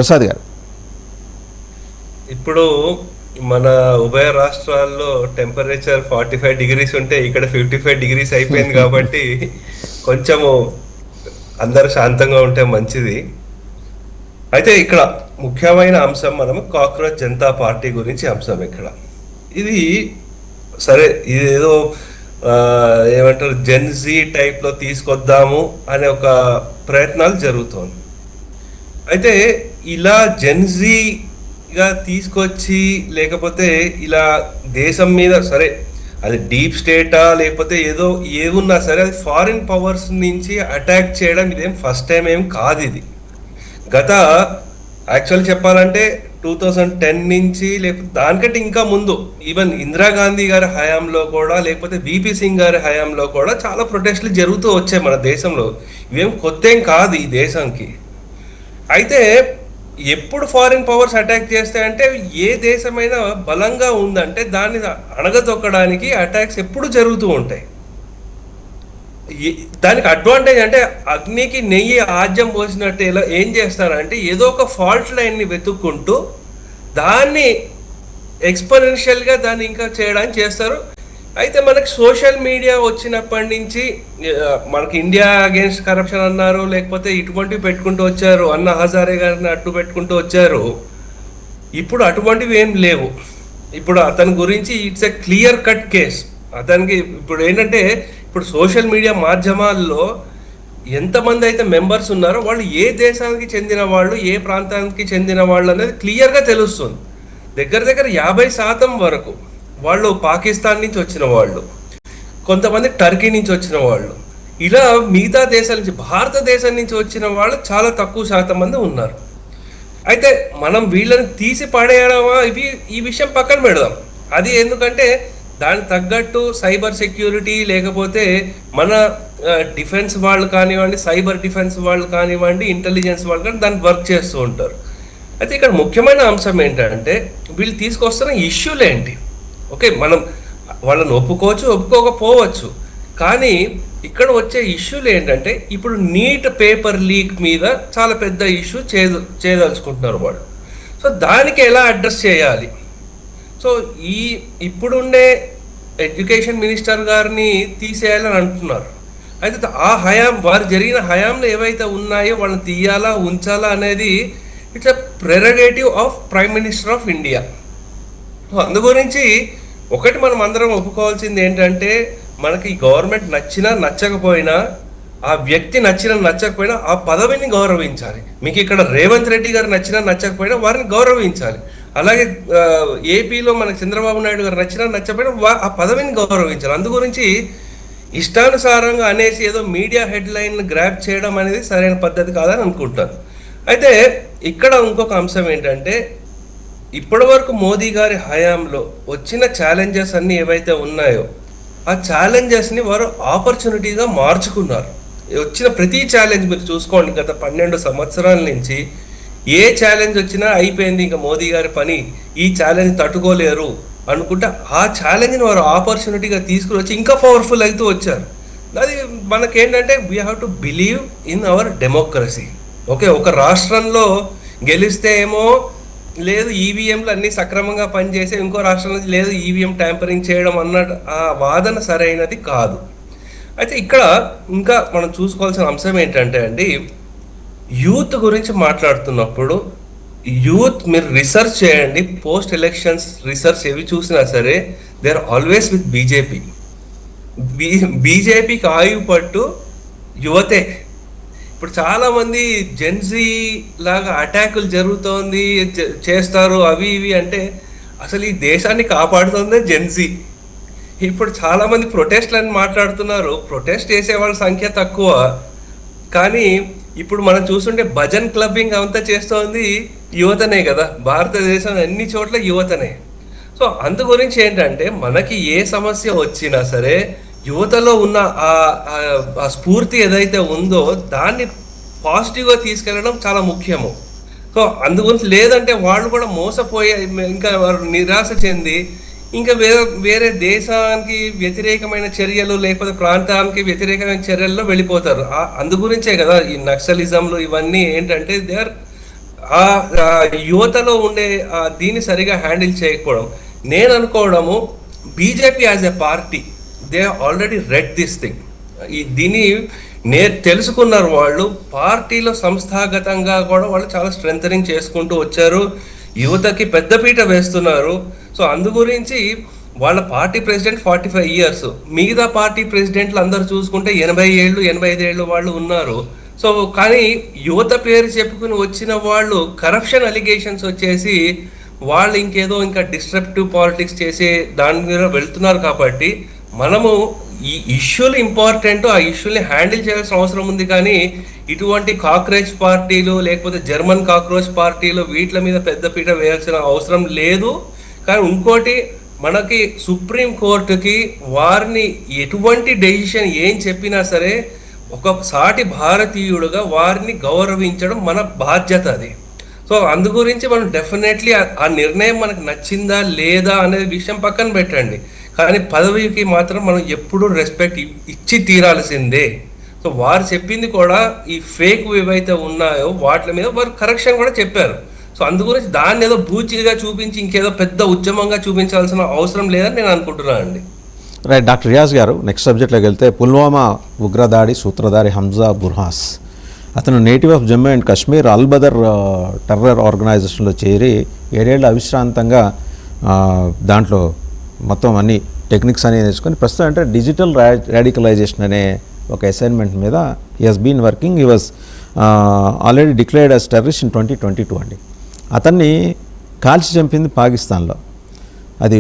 ప్రసాద్ గారు. ఇప్పుడు మన ఉభయ రాష్ట్రాల్లో టెంపరేచర్ 45 డిగ్రీస్ ఉంటే ఇక్కడ 55 డిగ్రీస్ అయిపోయింది కాబట్టి కొంచెము అందరు శాంతంగా ఉంటే మంచిది. అయితే ఇక్కడ ముఖ్యమైన అంశం మనము కాక్రోచ్ జనతా పార్టీ గురించి అంశం. ఇక్కడ ఇది సరే, ఇదేదో ఏమంటారు జెన్జీ టైప్లో తీసుకొద్దాము అనే ఒక ప్రయత్నాలు జరుగుతోంది. అయితే ఇలా జెన్జీగా తీసుకొచ్చి లేకపోతే ఇలా దేశం మీద సరే అది డీప్ స్టేటా లేకపోతే ఏదో ఏమున్నా సరే అది ఫారిన్ పవర్స్ నుంచి అటాక్ చేయడం ఇదేం ఫస్ట్ టైం ఏం కాదు. ఇది గత యాక్చువల్ చెప్పాలంటే 2010 నుంచి లేకపోతే దానికంటే ఇంకా ముందు ఈవెన్ ఇందిరాగాంధీ గారి హయాంలో కూడా లేకపోతే విపి సింగ్ గారి హయాంలో కూడా చాలా ప్రొటెస్ట్లు జరుగుతూ వచ్చాయి మన దేశంలో. ఇవేం కొత్త ఏం కాదు ఈ దేశానికి. అయితే ఎప్పుడు ఫారిన్ పవర్స్ అటాక్ చేస్తాయంటే ఏ దేశమైనా బలంగా ఉందంటే దాన్ని అణగదొక్కడానికి అటాక్స్ ఎప్పుడు జరుగుతూ ఉంటాయి. దానికి అడ్వాంటేజ్ అంటే అగ్నికి నెయ్యి ఆజ్యం పోసినట్టు ఇలా ఏం చేస్తారంటే ఏదో ఒక ఫాల్ట్ లైన్ని వెతుక్కుంటూ దాన్ని ఎక్స్పోనెన్షియల్గా దాన్ని ఇంకా చేయడానికి చేస్తారు. అయితే మనకి సోషల్ మీడియా వచ్చినప్పటి నుంచి మనకి ఇండియా అగేన్స్ట్ కరప్షన్ అన్నారు, లేకపోతే ఇటువంటివి పెట్టుకుంటూ వచ్చారు, అన్నా హజారే గారిని అడ్డు పెట్టుకుంటూ వచ్చారు. ఇప్పుడు అటువంటివి ఏం లేవు. ఇప్పుడు అతని గురించి it's a clear cut case. అతనికి ఇప్పుడు ఏంటంటే ఇప్పుడు సోషల్ మీడియా మాధ్యమాల్లో ఎంతమంది అయితే మెంబర్స్ ఉన్నారో వాళ్ళు ఏ దేశానికి చెందిన వాళ్ళు, ఏ ప్రాంతానికి చెందిన వాళ్ళు అనేది క్లియర్గా తెలుస్తుంది. దగ్గర దగ్గర 50% వరకు వాళ్ళు పాకిస్తాన్ నుంచి వచ్చిన వాళ్ళు, కొంతమంది టర్కీ నుంచి వచ్చిన వాళ్ళు, ఇలా మిగతా దేశాల నుంచి భారతదేశం నుంచి వచ్చిన వాళ్ళు చాలా తక్కువ శాతం మంది ఉన్నారు. అయితే మనం వీళ్ళని తీసి పడేయడమా ఈ విషయం పక్కన పెడదాం. అది ఎందుకంటే దానికి తగ్గట్టు సైబర్ సెక్యూరిటీ లేకపోతే మన డిఫెన్స్ వాళ్ళు కానివ్వండి, సైబర్ డిఫెన్స్ వాళ్ళు కానివ్వండి, ఇంటెలిజెన్స్ వాళ్ళు కానీ దాన్ని వర్క్ చేస్తూ ఉంటారు. అయితే ఇక్కడ ముఖ్యమైన అంశం ఏంటంటే వీళ్ళు తీసుకొస్తున్న ఇష్యూలు ఏంటి. ఓకే, మనం వాళ్ళని ఒప్పుకోవచ్చు, ఒప్పుకోకపోవచ్చు, కానీ ఇక్కడ వచ్చే ఇష్యూలు ఏంటంటే ఇప్పుడు నీట్ పేపర్ లీక్ మీద చాలా పెద్ద ఇష్యూ చేయదలుచుకుంటున్నారు వాళ్ళు. సో దానికి ఎలా అడ్రస్ చేయాలి. సో ఇప్పుడుండే ఎడ్యుకేషన్ మినిస్టర్ గారిని తీసేయాలని అంటున్నారు. అయితే ఆ హయాం వారు జరిగిన హయాంలో ఏవైతే ఉన్నాయో వాళ్ళని తీయాలా ఉంచాలా అనేది it's a prerogative of prime minister of India. So అందు గురించి ఒకటి మనం అందరం ఒప్పుకోవాల్సింది ఏంటంటే మనకి గవర్నమెంట్ నచ్చినా నచ్చకపోయినా, ఆ వ్యక్తి నచ్చకపోయినా ఆ పదవిని గౌరవించాలి. మీకు ఇక్కడ రేవంత్ రెడ్డి గారు నచ్చినా నచ్చకపోయినా వారిని గౌరవించాలి. అలాగే ఏపీలో మనకి చంద్రబాబు నాయుడు గారు నచ్చినా నచ్చకపోయినా ఆ పదవిని గౌరవించాలి. అందు గురించి ఇష్టానుసారంగా అనేసి ఏదో మీడియా హెడ్లైన్ గ్రాప్ చేయడం అనేది సరైన పద్ధతి కాదని అనుకుంటాను. అయితే ఇక్కడ ఇంకొక అంశం ఏంటంటే ఇప్పటి వరకు మోదీ గారి హయాంలో వచ్చిన ఛాలెంజెస్ అన్నీ ఏవైతే ఉన్నాయో ఆ ఛాలెంజెస్ని వారు ఆపర్చునిటీగా మార్చుకున్నారు. వచ్చిన ప్రతి ఛాలెంజ్ మీరు చూసుకోండి, గత 12 సంవత్సరాల నుంచి ఏ ఛాలెంజ్ వచ్చినా అయిపోయింది ఇంకా మోదీ గారి పని, ఈ ఛాలెంజ్ తట్టుకోలేరు అనుకుంటే ఆ ఛాలెంజ్ని వారు ఆపర్చునిటీగా తీసుకుని వచ్చి ఇంకా పవర్ఫుల్ అవుతూ వచ్చారు. అది మనకేంటంటే we have to believe in our democracy. Okay, ఒక రాష్ట్రంలో గెలిస్తే ఏమో లేదు ఈవీఎంలు అన్నీ సక్రమంగా పనిచేసే, ఇంకో రాష్ట్రంలో లేదు ఈవీఎం ట్యాంపరింగ్ చేయడం అన్నట్టు ఆ వాదన సరైనది కాదు. అయితే ఇక్కడ ఇంకా మనం చూసుకోవాల్సిన అంశం ఏంటంటే అండి, యూత్ గురించి మాట్లాడుతున్నప్పుడు యూత్ మీరు రిసర్చ్ చేయండి, పోస్ట్ ఎలక్షన్స్ రిసర్చ్ ఏవి చూసినా సరే they are always with BJP. బీజేపీకి ఆయువు పట్టు యువతే. ఇప్పుడు చాలామంది జెన్జీ లాగా అటాకులు జరుగుతోంది చేస్తారు అవి ఇవి అంటే అసలు ఈ దేశాన్ని కాపాడుతుందే జెన్జీ. ఇప్పుడు చాలామంది ప్రొటెస్ట్లు అని మాట్లాడుతున్నారు, ప్రొటెస్ట్ చేసే వాళ్ళ సంఖ్య తక్కువ, కానీ ఇప్పుడు మనం చూస్తుంటే భజన్ క్లబ్బింగ్ అంతా చేస్తోంది యువతనే కదా, భారతదేశం అన్ని చోట్ల యువతనే. సో అందు గురించి ఏంటంటే మనకి ఏ సమస్య వచ్చినా సరే యువతలో ఉన్న ఆ స్ఫూర్తి ఏదైతే ఉందో దాన్ని పాజిటివ్గా తీసుకెళ్ళడం చాలా ముఖ్యము. సో అందు గురించి లేదంటే వాళ్ళు కూడా మోసపోయే ఇంకా వారు నిరాశ చెంది ఇంకా వేరే దేశానికి వ్యతిరేకమైన చర్యలు లేకపోతే ప్రాంతానికి వ్యతిరేకమైన చర్యల్లో వెళ్ళిపోతారు. అందు గురించే కదా ఈ నక్సలిజంలు ఇవన్నీ ఏంటంటే దే ఆర్ ఆ ఆ యువతలో ఉండే దీన్ని సరిగా హ్యాండిల్ చేయకపోవడం, నేను అనుకోవడము BJP as a party they already read this thing. దీన్ని తెలుసుకున్నారు వాళ్ళు. పార్టీలో సంస్థాగతంగా కూడా వాళ్ళు చాలా స్ట్రెంథనింగ్ చేసుకుంటూ వచ్చారు, యువతకి పెద్దపీట వేస్తున్నారు. సో అందు గురించి వాళ్ళ పార్టీ ప్రెసిడెంట్ 45 years, మిగతా పార్టీ ప్రెసిడెంట్లు అందరు చూసుకుంటే 80 ఏళ్ళు 85 ఏళ్ళు వాళ్ళు ఉన్నారు. సో కానీ యువత పేరు చెప్పుకుని వచ్చిన వాళ్ళు కరప్షన్ అలిగేషన్స్ వచ్చేసి వాళ్ళు ఇంకేదో ఇంకా డిస్ట్రప్టివ్ పాలిటిక్స్ చేసే దాని మీద వెళ్తున్నారు. కాబట్టి మనము ఈ ఇష్యూలు ఇంపార్టెంట్, ఆ ఇష్యూని హ్యాండిల్ చేయాల్సిన అవసరం ఉంది. కానీ ఇటువంటి కాక్రోచ్ పార్టీలు లేకపోతే జర్మన్ కాక్రోచ్ పార్టీలు వీటి మీద పెద్దపీట వేయాల్సిన అవసరం లేదు. కానీ ఇంకోటి, మనకి సుప్రీం కోర్టుకి వారిని ఎటువంటి డెసిషన్ ఏం చెప్పినా సరే ఒక సాటి భారతీయుడుగా వారిని గౌరవించడం మన బాధ్యత అది. సో అందు గురించి మనం డెఫినెట్లీ ఆ నిర్ణయం మనకు నచ్చిందా లేదా అనే విషయం పక్కన పెట్టండి, కానీ పదవికి మాత్రం మనం ఎప్పుడూ రెస్పెక్ట్ ఇచ్చి తీరాల్సిందే. సో వారు చెప్పింది కూడా ఈ ఫేక్ ఏవైతే ఉన్నాయో వాటి మీద వారు కరెక్షన్ కూడా చెప్పారు. సో అందు గురించి దాన్ని ఏదో బూచిగా చూపించి ఇంకేదో పెద్ద ఉద్యమంగా చూపించాల్సిన అవసరం లేదని నేను అనుకుంటున్నాను అండి. రైట్. డాక్టర్ రియాజ్ గారు, నెక్స్ట్ సబ్జెక్ట్లోకి వెళ్తే, పుల్వామా ఉగ్రదాడి సూత్రధారి హంజా బుర్హాస్ అతను native of Jammu and Kashmir Al Badr terror ఆర్గనైజేషన్లో చేరి 7 ఏళ్ళు అవిశ్రాంతంగా దాంట్లో మొత్తం అన్ని టెక్నిక్స్ అనేవి నేర్చుకొని ప్రస్తుతం అంటే డిజిటల్ రాడికలైజేషన్ అనే ఒక అసైన్మెంట్ మీద he has been working. He was already declared as terrorist in 2022 అండి. అతన్ని కాల్చి చంపింది పాకిస్తాన్లో. అది